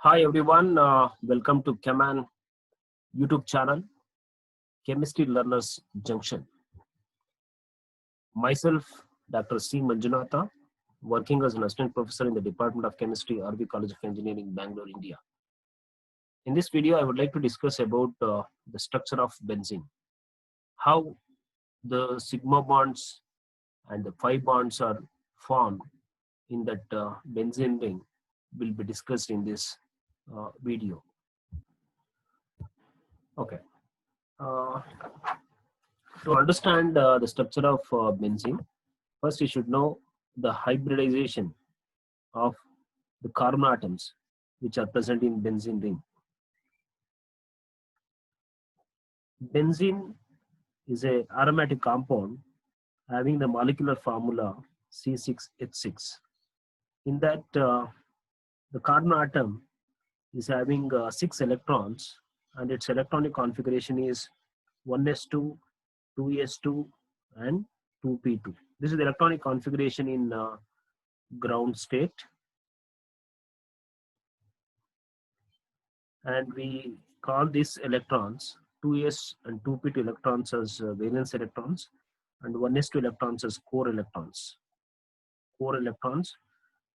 Hi everyone, welcome to Keman YouTube channel, Chemistry Learners Junction. Myself, Dr. C. Manjunatha, working as an assistant professor in the Department of Chemistry, RV College of Engineering, Bangalore, India. In this video, I would like to discuss about the structure of benzene, how the sigma bonds and the pi bonds are formed in that benzene ring will be discussed in this video. Okay. To understand the structure of benzene, first you should know the hybridization of the carbon atoms which are present in benzene ring. Benzene is a aromatic compound having the molecular formula C6H6. In that, the carbon atom is having 6 electrons and its electronic configuration is 1s2, 2s2 and 2p2. This is the electronic configuration in ground state, and we call these electrons 2s and 2p2 electrons as valence electrons and 1s2 electrons as core electrons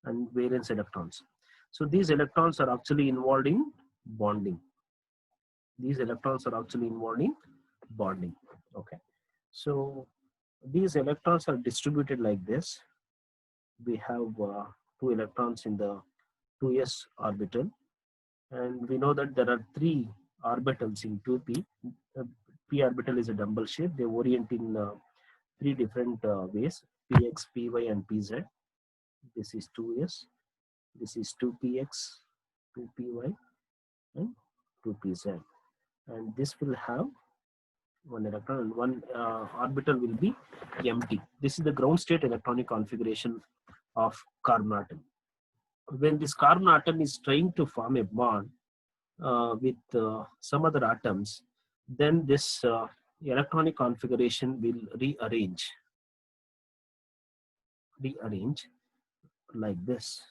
and valence electrons. So these electrons are actually involved in bonding. Okay, so these electrons are distributed like this. We have 2 electrons in the 2s orbital, and we know that there are 3 orbitals in 2p. P orbital is a dumbbell shape. They orient in 3 different ways: px, py and pz. This is 2s, this is 2px, 2py and 2pz, and this will have 1 electron and 1 orbital will be empty. This is the ground state electronic configuration of carbon atom. When this carbon atom is trying to form a bond with some other atoms, then this electronic configuration will rearrange like this.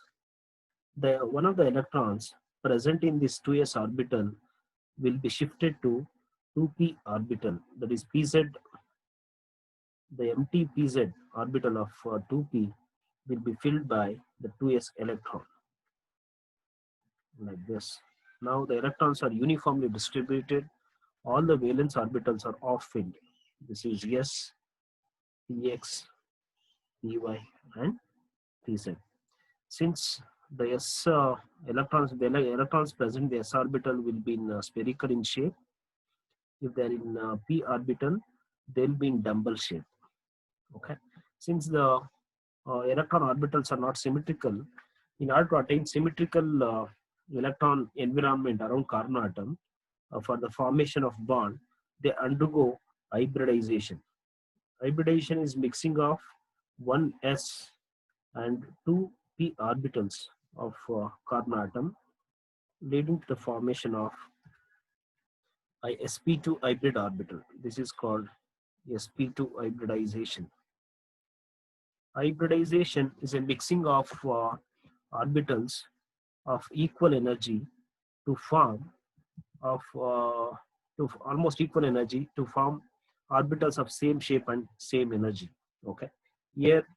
One of the electrons present in this 2s orbital will be shifted to 2p orbital, that is pz. The empty pz orbital of 2p will be filled by the 2s electron like this. Now the electrons are uniformly distributed. All the valence orbitals are off filled. This is s, px, py and pz. Since the s electrons present in the s orbital will be in spherical in shape. If they are in p orbital, they will be in dumbbell shape. Okay. Since the electron orbitals are not symmetrical, in order to attain symmetrical electron environment around carbon atom, for the formation of bond, they undergo hybridization. Hybridization is mixing of 1s and 2p orbitals of carbon atom, leading to the formation of sp2 hybrid orbital. This is called sp2 hybridization. Hybridization is a mixing of orbitals of equal energy to form almost equal energy to form orbitals of same shape and same energy. Okay, here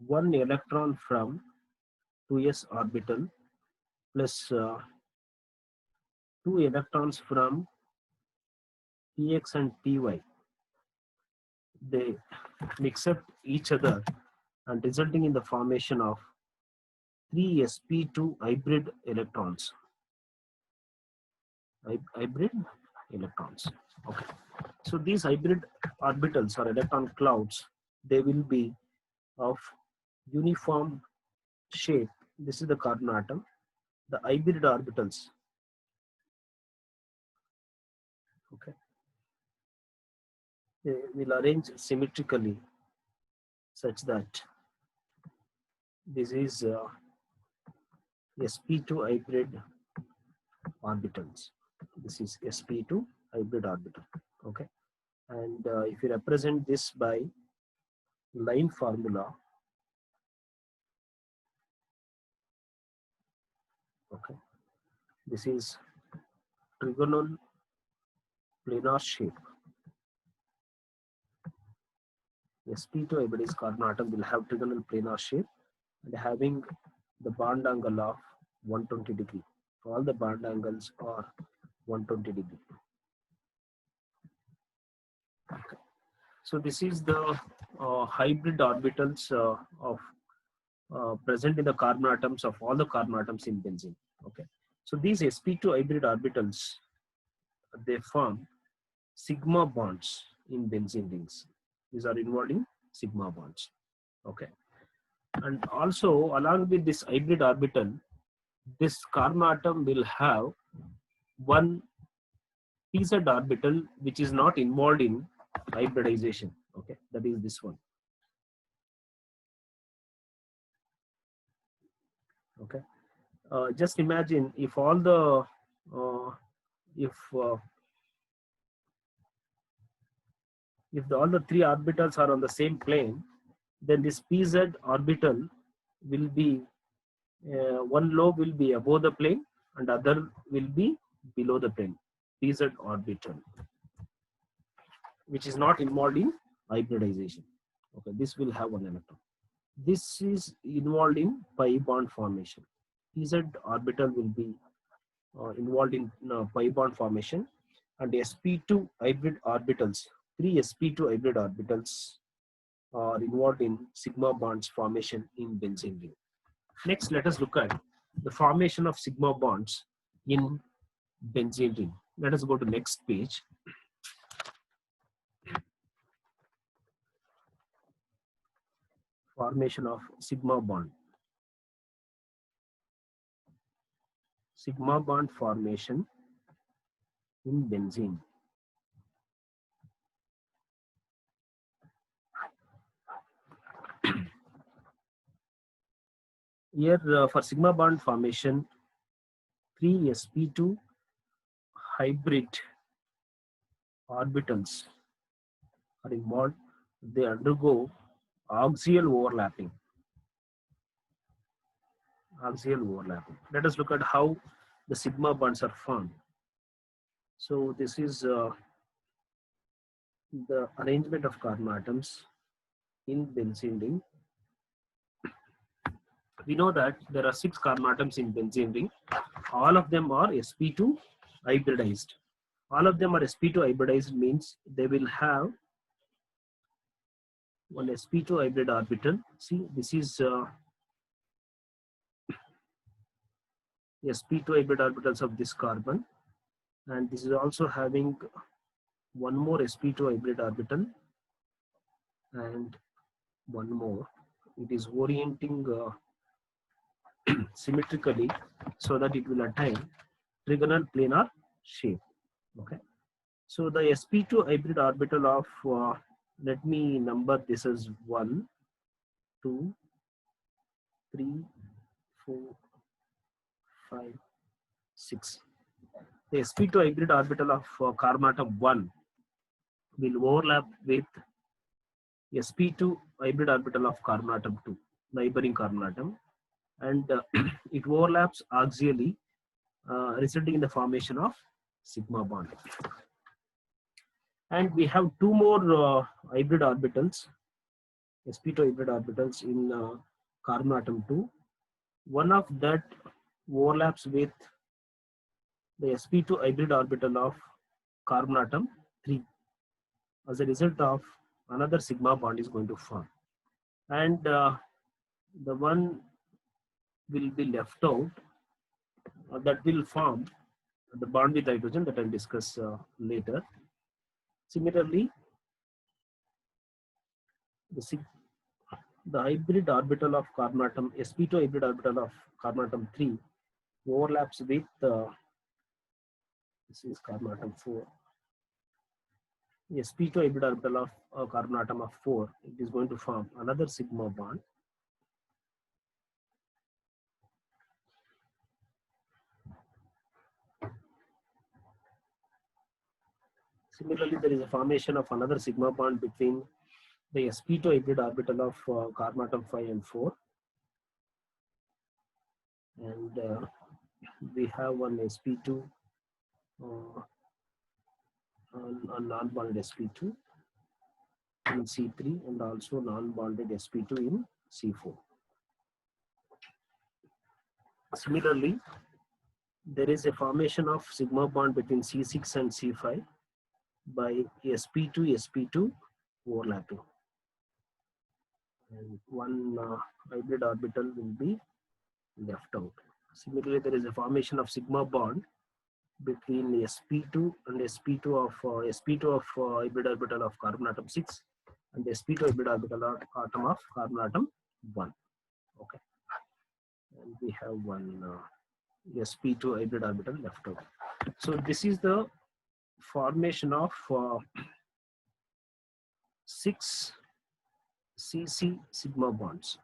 1 electron from 2s orbital plus 2 electrons from px and py, they mix up each other and resulting in the formation of 3 sp2 hybrid electrons. Okay, so these hybrid orbitals or electron clouds, they will be of uniform shape. This is the carbon atom. The hybrid orbitals, okay, they will arrange symmetrically such that this is sp2 hybrid orbitals. This is sp2 hybrid orbital. Okay, and if you represent this by line formula, Okay, this is trigonal planar shape. sp2 hybridized carbon atom will have trigonal planar shape and having the bond angle of 120 degree. All the bond angles are 120 degree. Okay. So this is the hybrid orbitals of present in the carbon atoms of all the carbon atoms in benzene. Okay. So these sp2 hybrid orbitals, they form sigma bonds in benzene rings. These are involving sigma bonds. Okay. And also along with this hybrid orbital, this carbon atom will have one pz orbital which is not involved in hybridization. Okay, that is this one. Okay, just imagine if all the all the three orbitals are on the same plane, then this pz orbital will be one lobe will be above the plane and other will be below the plane. Pz orbital, which is not involved in hybridization. Okay, this will have one electron. This is involved in pi bond formation. pz orbital will be involved in pi bond formation, and sp2 hybrid orbitals, 3 sp2 hybrid orbitals are involved in sigma bonds formation in benzene ring. Next, let us look at the formation of sigma bonds in benzene ring. Let us go to next page. Formation of sigma bond. Sigma bond formation in benzene. Here for sigma bond formation, 3 sp2 hybrid orbitals are involved. They undergo axial overlapping. Axial overlapping. Let us look at how the sigma bonds are formed. So this is the arrangement of carbon atoms in benzene ring. We know that there are 6 carbon atoms in benzene ring. All of them are sp2 hybridized. All of them are sp2 hybridized means they will have one sp2 hybrid orbital. See, this is sp2 hybrid orbitals of this carbon, and this is also having one more sp2 hybrid orbital and one more. It is orienting symmetrically so that it will attain trigonal planar shape. Okay, so the sp2 hybrid orbital of let me number this as 1, 2, 3, 4, 5, 6. The sp2 hybrid orbital of carbon atom 1 will overlap with sp2 hybrid orbital of carbon atom 2, neighboring carbon atom, and it overlaps axially, resulting in the formation of sigma bond. And we have 2 more hybrid orbitals, sp2 hybrid orbitals in carbon atom 2. One of that overlaps with the sp2 hybrid orbital of carbon atom 3. As a result of another sigma bond is going to form, and the one will be left out that will form the bond with hydrogen that I'll discuss later. Similarly, the hybrid orbital of carbon atom, sp2 hybrid orbital of carbon atom 3 overlaps with this is carbon atom 4. sp2 hybrid orbital of carbon atom of 4, it is going to form another sigma bond. Similarly, there is a formation of another sigma bond between the sp2 hybrid orbital of carbon atom 5 and 4, and we have one sp2, a non-bonded sp2 in C3 and also non-bonded sp2 in C4. Similarly, there is a formation of sigma bond between C6 and C5 by sp2 overlapping, and one hybrid orbital will be left out. Similarly, there is a formation of sigma bond between sp2 and sp2 of hybrid orbital of carbon atom 6 and sp2 hybrid orbital atom of carbon atom 1. Okay, and we have one sp2 hybrid orbital left out. So this is the formation of 6 CC sigma bonds.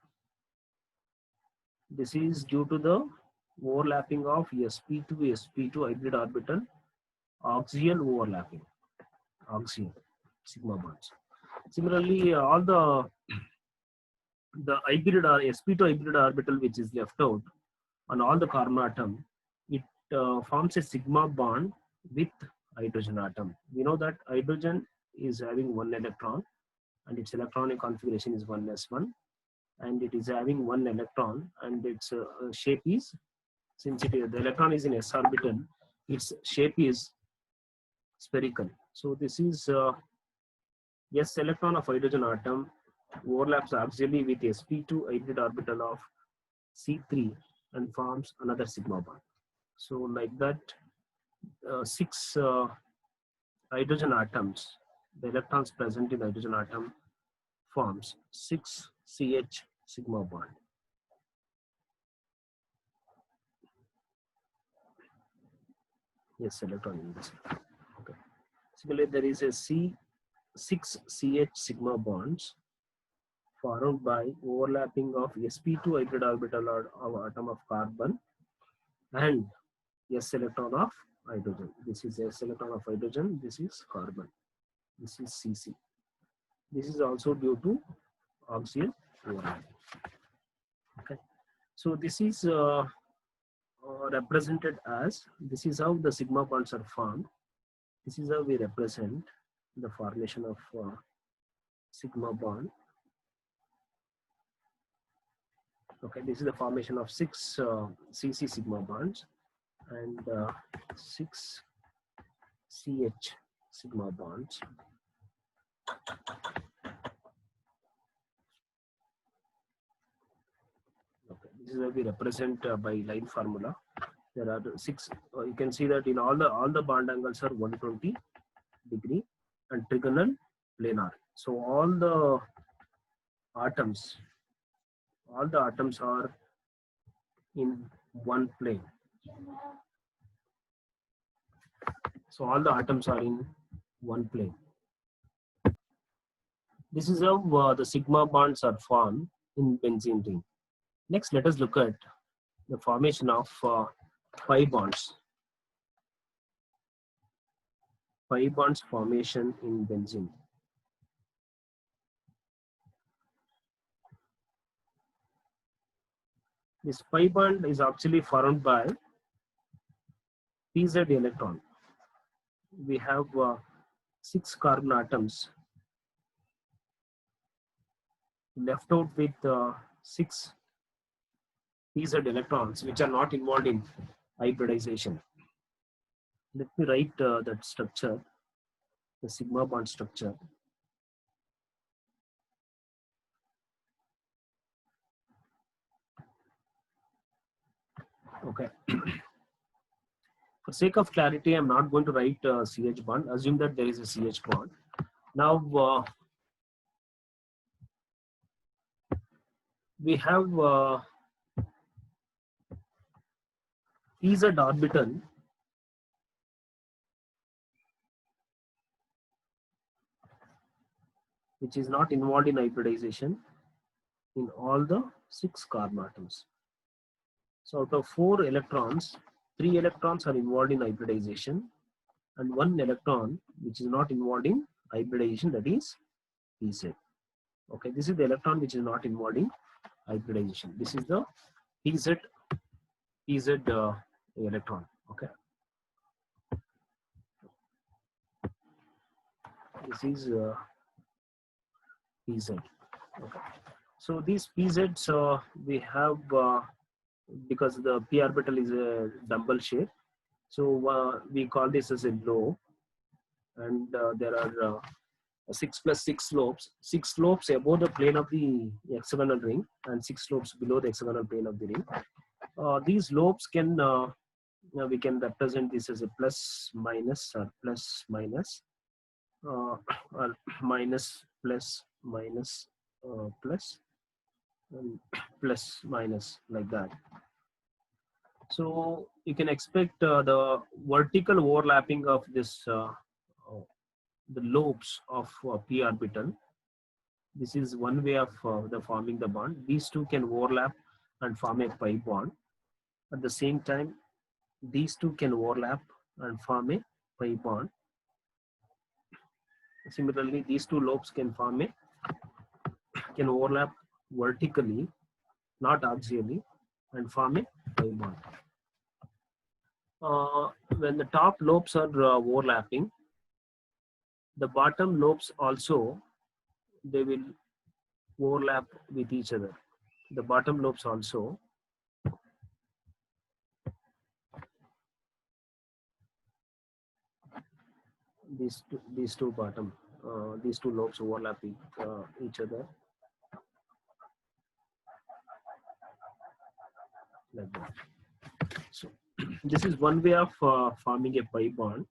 This is due to the overlapping of sp2 hybrid orbital, axial overlapping, axial sigma bonds. Similarly, all the hybrid or sp2 hybrid orbital which is left out on all the carbon atom, it forms a sigma bond with hydrogen atom. We know that hydrogen is having one electron and its electronic configuration is 1s1, and it is having one electron, and its shape is, since the electron is in s orbital, its shape is spherical. So this is s electron of hydrogen atom overlaps axially with sp2 hybrid orbital of C3 and forms another sigma bond. So like that, 6 hydrogen atoms, the electrons present in the hydrogen atom forms 6 CH sigma bond. Yes, electron in this. Okay. Similarly, there is a 6 CH sigma bonds formed by overlapping of sp2 hybrid orbital of atom of carbon and s electron of hydrogen. This is s electron of hydrogen, this is carbon, this is CC. This is also due to axial overlapping. Okay, so this is represented as, this is how the sigma bonds are formed. This is how we represent the formation of sigma bond. Okay, this is the formation of 6 CC sigma bonds and 6 CH sigma bonds. Okay, this is how we represent by line formula. There are 6. You can see that in all the bond angles are 120 degree and trigonal planar. So all the atoms are in one plane. So all the atoms are in one plane. This is how the sigma bonds are formed in benzene ring. Next, let us look at the formation of pi bonds. Pi bonds formation in benzene. This pi bond is actually formed by pz electron. We have 6 carbon atoms left out with 6 pz electrons which are not involved in hybridization. Let me write that structure, the sigma bond structure. Okay. For sake of clarity, I'm not going to write CH bond. Assume that there is a CH bond. Now we have pz orbital which is not involved in hybridization in all the 6 carbon atoms. So out of 4 electrons, 3 electrons are involved in hybridization and 1 electron which is not involved in hybridization, that is pz. Okay, this is the electron which is not involved in hybridization. This is the pz electron. Okay, this is PZ. Okay, so these PZs we have because the p orbital is a dumbbell shape, so we call this as a lobe, and there are 6 plus 6 slopes. 6 slopes above the plane of the hexagonal ring and 6 slopes below the hexagonal plane of the ring. These lobes can we can represent this as a plus minus or plus minus or minus plus minus plus and plus minus, like that. So you can expect the vertical overlapping of this the lobes of p orbital. This is one way of the forming the bond. These two can overlap and form a pi bond. At the same time, these two can overlap and form a pi bond. Similarly, these two lobes can overlap vertically, not axially, and form a pi bond. When the top lobes are overlapping, the bottom lobes also, they will overlap with each other. The bottom lobes also these two bottom these two lobes overlap with each other, like that. So this is one way of forming a pi bond.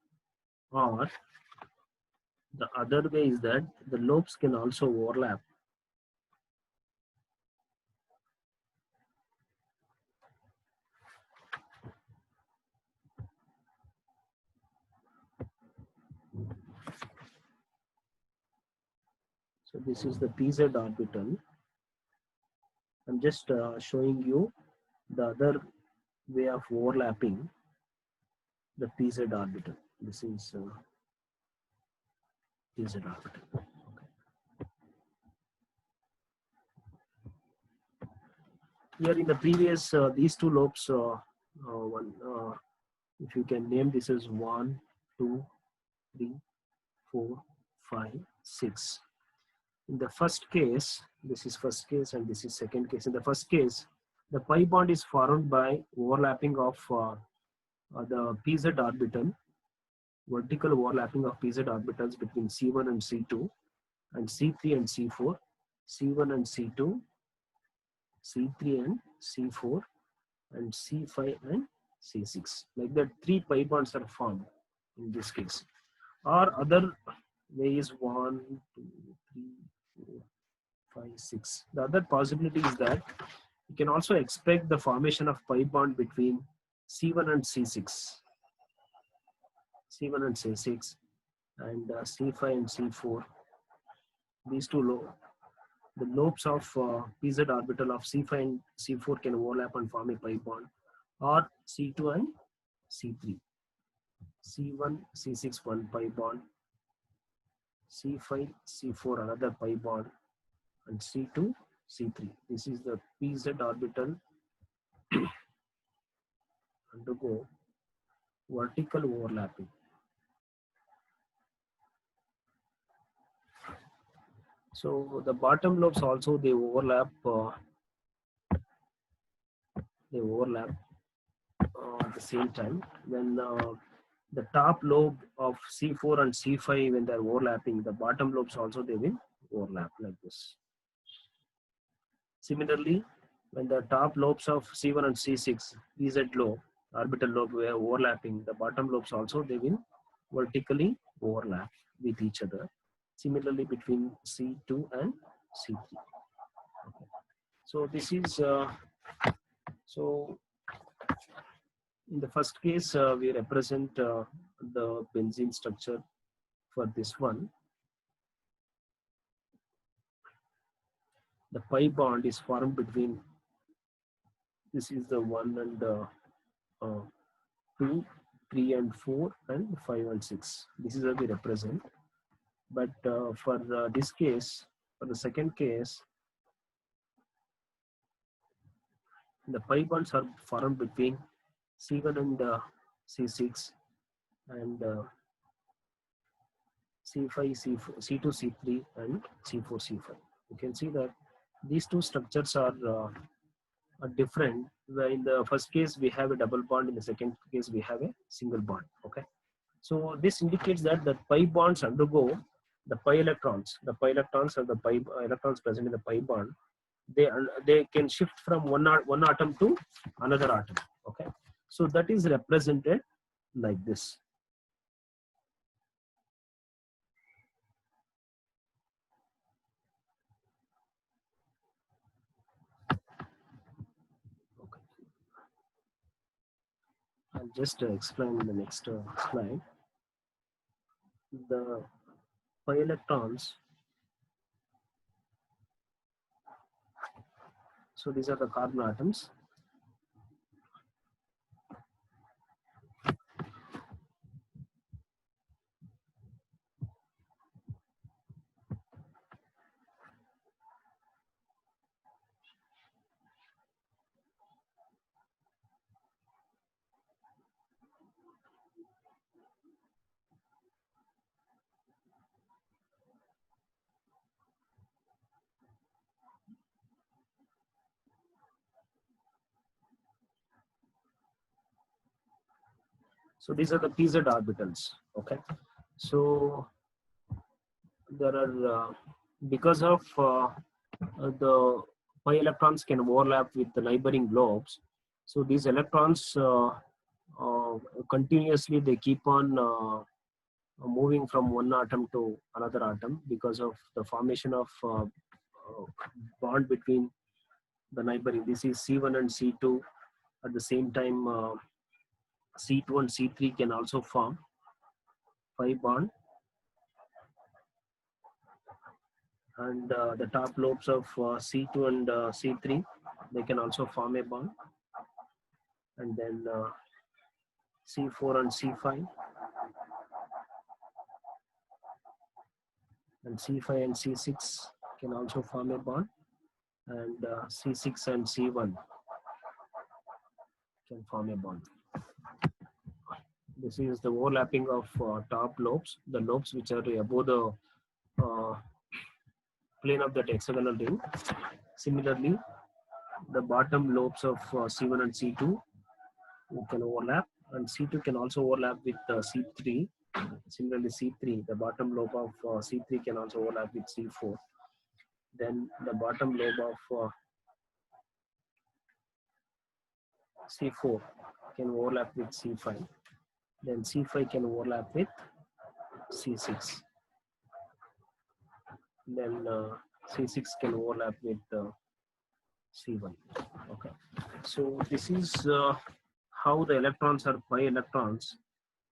Or the other way is that the lobes can also overlap. So this is the PZ orbital. I'm just showing you the other way of overlapping the PZ orbital. This is PZ orbital. Okay. Here in the previous, these two lobes, if you can name this as 1, 2, 3, 4, 5, 6. In the first case, this is first case and this is second case. In the first case, the pi bond is formed by overlapping of the PZ orbital, vertical overlapping of PZ orbitals between C1 and C2, and C3 and C4, C1 and C2, C3 and C4, and C5 and C6. Like that, 3 pi bonds are formed in this case. Or other way is 1, 2, 3, 4, 5, 6. The other possibility is that you can also expect the formation of pi bond between C1 and C6, C1 and C6, and C5 and C4. These two the lobes of PZ orbital of C5 and C4 can overlap and form a pi bond, or C2 and C3. C1, C6 one pi bond, C5, C4 another pi bond, and C2, C3. This is the PZ orbital undergo vertical overlapping. So the bottom lobes also they overlap. At the same time. When the top lobe of C4 and C5, when they're overlapping, the bottom lobes also they will overlap like this. Similarly, when the top lobes of C1 and C6, PZ lobe, orbital lobe were overlapping, the bottom lobes also they will vertically overlap with each other. Similarly, between C2 and C3. Okay. So this is so in the first case we represent the benzene structure for this one. The pi bond is formed between, this is the 1 and 2, 3 and 4, and 5 and 6. This is how we represent. But for this case, for the second case, the pi bonds are formed between C1 and C6, and C5, C4, C2, C3, and C4, C5. You can see that these two structures are different. Where in the first case we have a double bond, in the second case we have a single bond. Okay, so this indicates that the pi bonds undergo the pi electrons. The pi electrons or the pi electrons present in the pi bond, they can shift from one atom to another atom. Okay, so that is represented like this. Okay, I'll just explain in the next slide. The pi electrons, so these are the carbon atoms. So these are the pz orbitals. Okay, so there are because of the pi electrons can overlap with the neighboring lobes. So these electrons continuously they keep on moving from one atom to another atom because of the formation of bond between the neighboring. This is C1 and C2. At the same time, C2 and C3 can also form pi bond, and the top lobes of C2 and C3, they can also form a bond, and then C4 and C5, and C5 and C6 can also form a bond, and C6 and C1 can form a bond. This is the overlapping of top lobes, the lobes which are above the plane of that hexagonal ring. Similarly, the bottom lobes of C1 and C2 can overlap, and C2 can also overlap with C3. Similarly, C3, the bottom lobe of C3 can also overlap with C4. Then the bottom lobe of C4 can overlap with C5. Then C5 can overlap with C6. Then C6 can overlap with C1. Okay. So this is how the electrons or pi electrons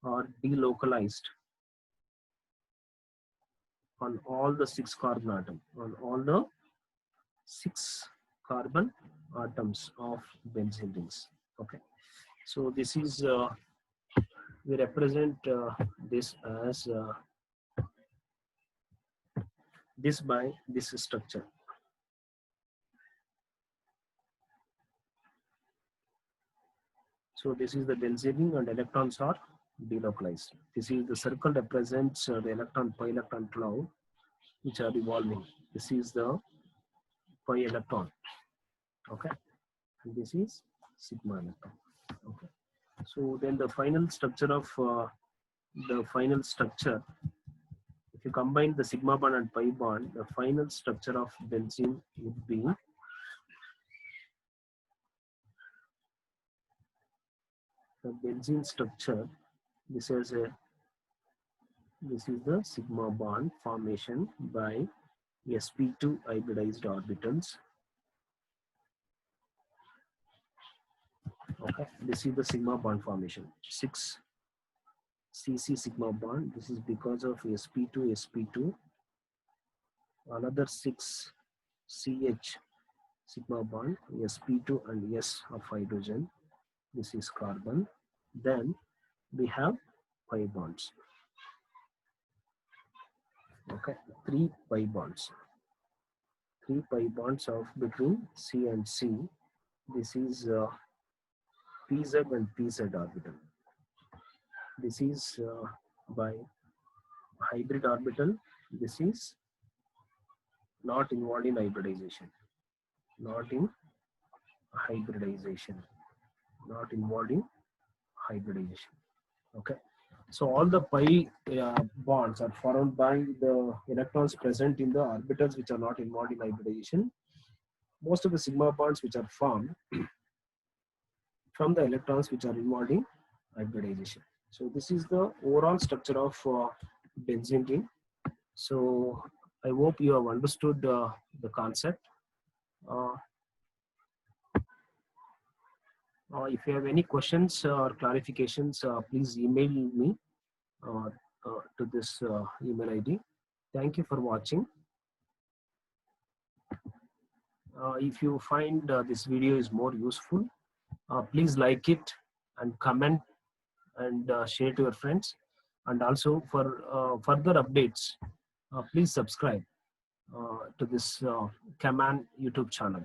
are delocalized on all the 6 carbon atoms, on all the 6 carbon atoms of benzene rings. Okay. So this is we represent this as this by this structure. So this is the benzene ring, and electrons are delocalized. This is the circle represents the electron pi electron cloud which are revolving. This is the pi electron. Okay, and this is sigma electron. Okay, so then the final structure of if you combine the sigma bond and pi bond, the final structure of benzene would be the benzene structure. This is the sigma bond formation by sp2 hybridized orbitals. Okay, this is the sigma bond formation. 6 cc sigma bond. This is because of sp2. Another 6 ch sigma bond, sp2 and s of hydrogen. This is carbon. Then we have pi bonds. Okay, 3 pi bonds. 3 pi bonds of between C and C. This is PZ and PZ orbital. This is by hybrid orbital. This is not involved in hybridization. Not in hybridization. Not involved in hybridization. Okay. So all the pi bonds are formed by the electrons present in the orbitals which are not involved in hybridization. Most of the sigma bonds which are formed from the electrons which are involved in hybridization. So this is the overall structure of benzene ring. So I hope you have understood the concept. If you have any questions or clarifications, please email me to this email ID. Thank you for watching. If you find this video is more useful, please like it and comment and share to your friends. And also for further updates, please subscribe to this Kaman YouTube channel.